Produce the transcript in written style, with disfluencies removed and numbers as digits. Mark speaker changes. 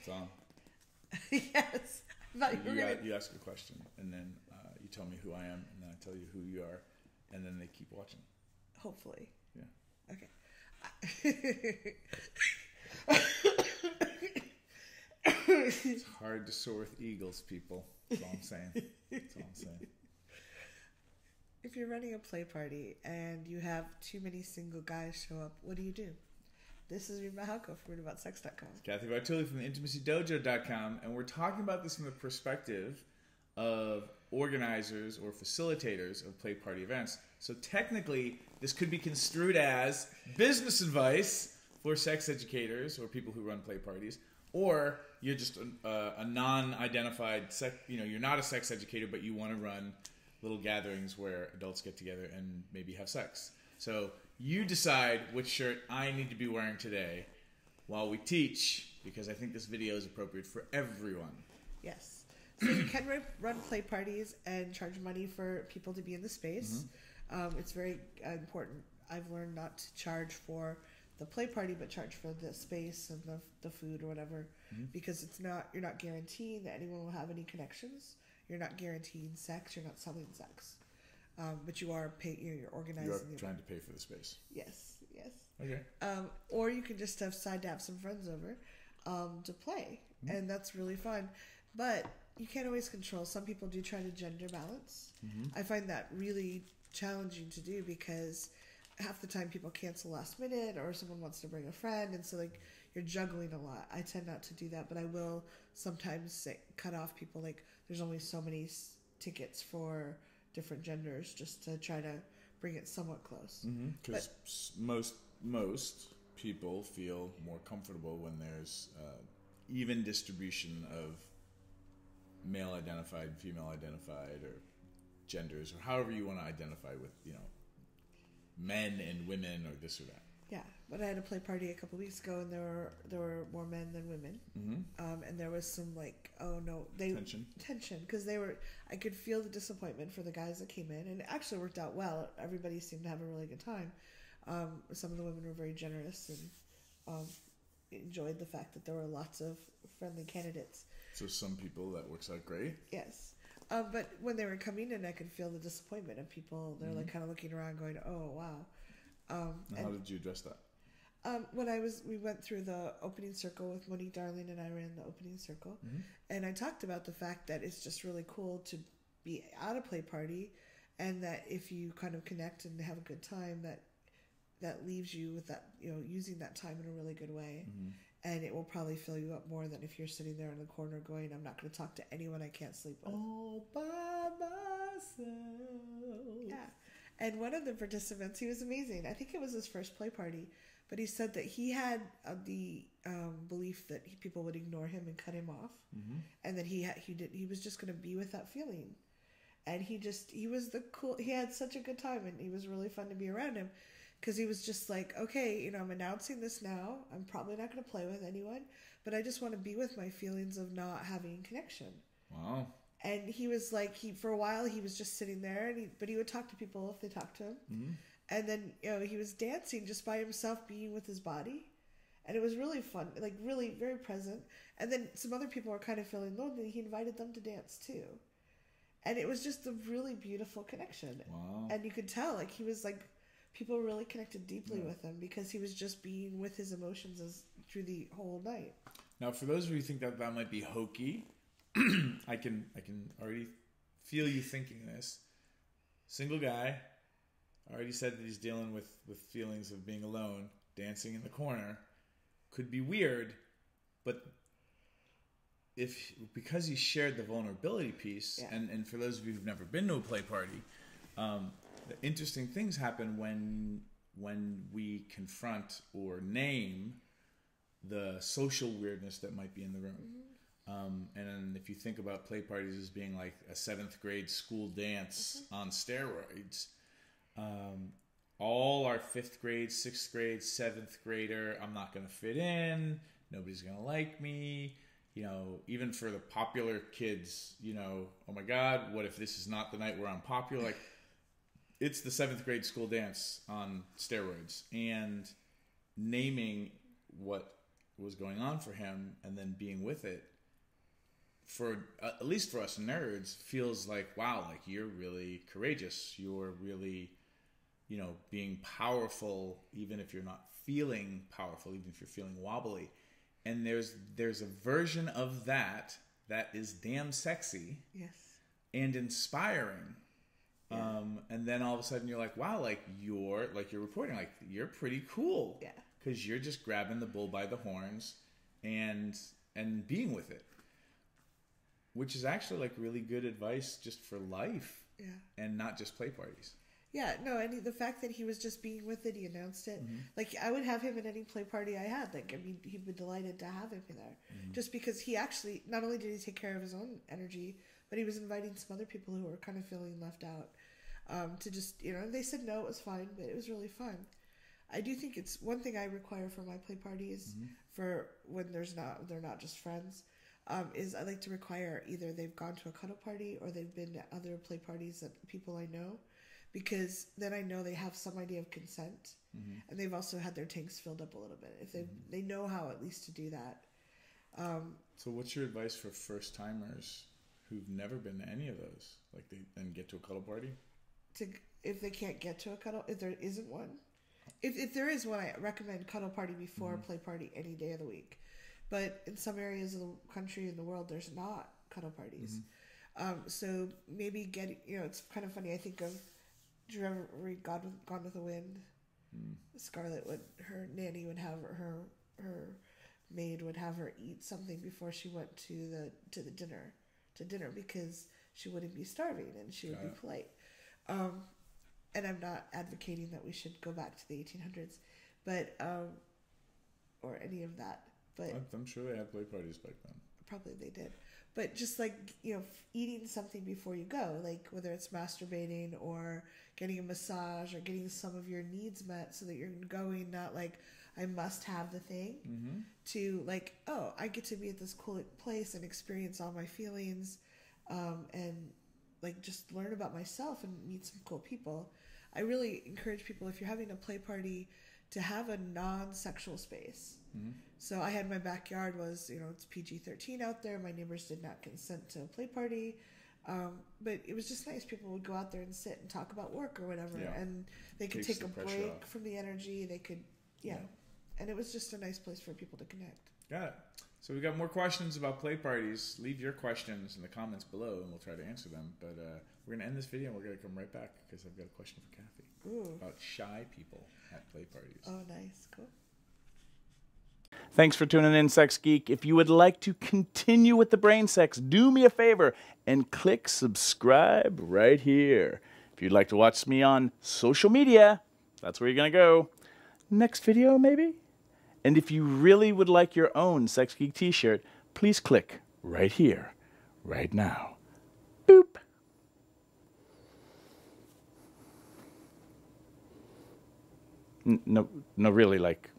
Speaker 1: It's on.
Speaker 2: Yes. I thought you were gonna...
Speaker 1: You ask a question, and then you tell me who I am, and then I tell you who you are, and then they keep watching.
Speaker 2: Hopefully.
Speaker 1: Yeah.
Speaker 2: Okay.
Speaker 1: It's hard to soar with eagles, people. That's all I'm saying. That's all I'm saying.
Speaker 2: If you're running a play party and you have too many single guys show up, what do? This is Reid from ReidAboutSex.com.
Speaker 1: Cathy Bartoli from the IntimacyDojo.com, and we're talking about this from the perspective of organizers or facilitators of play party events. So technically, this could be construed as business advice for sex educators or people who run play parties, or you're just a non-identified sex. You're not a sex educator, but you want to run little gatherings where adults get together and maybe have sex. So you decide which shirt I need to be wearing today while we teach, because I think this video is appropriate for everyone.
Speaker 2: Yes. So you can run play parties and charge money for people to be in the space. Mm-hmm. It's very important. I've learned not to charge for the play party, but charge for the space and the food or whatever, mm-hmm. because you're not guaranteeing that anyone will have any connections. You're not guaranteeing sex. You're not selling sex. But you are you're organizing.
Speaker 1: You're trying to pay for the space.
Speaker 2: Yes.
Speaker 1: Okay.
Speaker 2: Or you can just decide to have some friends over to play, mm-hmm. and that's really fun. But you can't always control. Some people do try to gender balance. Mm-hmm. I find that really challenging to do because half the time people cancel last minute, or someone wants to bring a friend, and so you're juggling a lot. I tend not to do that, but I will sometimes cut off people. Like there's only so many tickets for different genders, just to try to bring it somewhat close.
Speaker 1: Because most people feel more comfortable when there's even distribution of male identified, female identified, or genders, or however you want to identify with, men and women, or this or that.
Speaker 2: Yeah, but I had a play party a couple weeks ago, and there were more men than women, mm-hmm. And there was some tension because I could feel the disappointment for the guys that came in, and it actually worked out well. Everybody seemed to have a really good time. Some of the women were very generous and enjoyed the fact that there were lots of friendly candidates.
Speaker 1: So some people that works out great.
Speaker 2: Yes. But when they were coming in, I could feel the disappointment of people. They're mm-hmm. Kind of looking around going, oh, wow.
Speaker 1: How did you address that?
Speaker 2: We went through the opening circle with Monique Darling, and I ran the opening circle. Mm-hmm. And I talked about the fact that it's just really cool to be at a play party, and that if you kind of connect and have a good time, that leaves you with that, using that time in a really good way. Mm-hmm. And it will probably fill you up more than if you're sitting there in the corner going, I'm not going to talk to anyone I can't sleep with.
Speaker 1: All by myself.
Speaker 2: Yeah. And one of the participants, he was amazing. I think it was his first play party, but he said that he had the belief that people would ignore him and cut him off, mm-hmm. and that he was just going to be with that feeling. And he had such a good time, and he was really fun to be around him. Because he was just like, okay, I'm announcing this now. I'm probably not going to play with anyone, but I just want to be with my feelings of not having connection.
Speaker 1: Wow.
Speaker 2: And he was like, for a while, he was just sitting there, but he would talk to people if they talked to him. Mm-hmm. And then, he was dancing just by himself, being with his body. And it was really fun, really very present. And then some other people were kind of feeling lonely. He invited them to dance too. And it was just a really beautiful connection.
Speaker 1: Wow.
Speaker 2: And you could tell, he was people really connected deeply with him because he was just being with his emotions through the whole night.
Speaker 1: Now, for those of you who think that might be hokey, I can already feel you thinking this. Single guy, already said that he's dealing with feelings of being alone, dancing in the corner. Could be weird, but because he shared the vulnerability piece, yeah. and for those of you who've never been to a play party, the interesting things happen when we confront or name the social weirdness that might be in the room. Mm-hmm. And if you think about play parties as being like a 7th grade school dance mm-hmm. on steroids, all our 5th grade, 6th grade, 7th grader, I'm not going to fit in, nobody's going to like me. Even for the popular kids, oh my God, what if this is not the night where I'm popular? It's the 7th grade school dance on steroids, and naming what was going on for him, and then being with it, for at least for us nerds, feels like, wow, like you're really courageous. You're really, you know, being powerful, even if you're not feeling powerful, even if you're feeling wobbly. And there's a version of that is damn sexy,
Speaker 2: yes,
Speaker 1: and inspiring.
Speaker 2: Yeah.
Speaker 1: And then all of a sudden you're like, wow, like you're reporting, like you're pretty cool.
Speaker 2: Yeah.
Speaker 1: Because you're just grabbing the bull by the horns and being with it. Which is actually like really good advice just for life.
Speaker 2: Yeah.
Speaker 1: And not just play parties.
Speaker 2: Yeah, no, and the fact that he was just being with it, he announced it. Like, I would have him at any play party I had. Like, I mean, he'd be delighted to have him there. Just because he actually, not only did he take care of his own energy, but he was inviting some other people who were kind of feeling left out to just, you know, they said no, it was fine, but it was really fun. I do think it's one thing I require for my play parties, for when they're not just friends, is I like to require either they've gone to a cuddle party or they've been to other play parties that people I know. Because then I know they have some idea of consent, and they've also had their tanks filled up a little bit. If they know how at least to do that.
Speaker 1: So what's your advice for first timers who've never been to any of those? Like they then get to a cuddle party?
Speaker 2: If they can't get to a cuddle, if there isn't one, if there is one, I recommend cuddle party before play party any day of the week. But in some areas of the country and the world, there's not cuddle parties. So maybe it's kind of funny. I think of. Do you ever read Gone with the Wind? Scarlett her nanny would have her maid would have her eat something before she went to the dinner because she wouldn't be starving and she would be polite. And I'm not advocating that we should go back to the 1800s, but or any of that. But
Speaker 1: I'm sure they had play parties back then.
Speaker 2: Probably they did. But just like, eating something before you go, like whether it's masturbating or getting a massage or getting some of your needs met so that you're going not like, I must have the thing, to like, oh, I get to be at this cool place and experience all my feelings, and like just learn about myself and meet some cool people. I really encourage people, if you're having a play party, to have a non-sexual space. So I had my backyard was, it's PG-13 out there. My neighbors did not consent to a play party. But it was just nice. People would go out there and sit and talk about work or whatever. Yeah. And they could take a break from the energy. They could, And it was just a nice place for people to connect.
Speaker 1: Got it. So we got more questions about play parties. Leave your questions in the comments below and we'll try to answer them. But we're going to end this video and we're going to come right back because I've got a question for Cathy.
Speaker 2: Ooh.
Speaker 1: About shy people at play parties.
Speaker 2: Oh, nice. Cool.
Speaker 3: Thanks for tuning in, Sex Geek. If you would like to continue with the brain sex, do me a favor and click subscribe right here. If you'd like to watch me on social media, that's where you're going to go. Next video, maybe? And if you really would like your own Sex Geek t-shirt, please click right here, right now. Boop. No, really, like...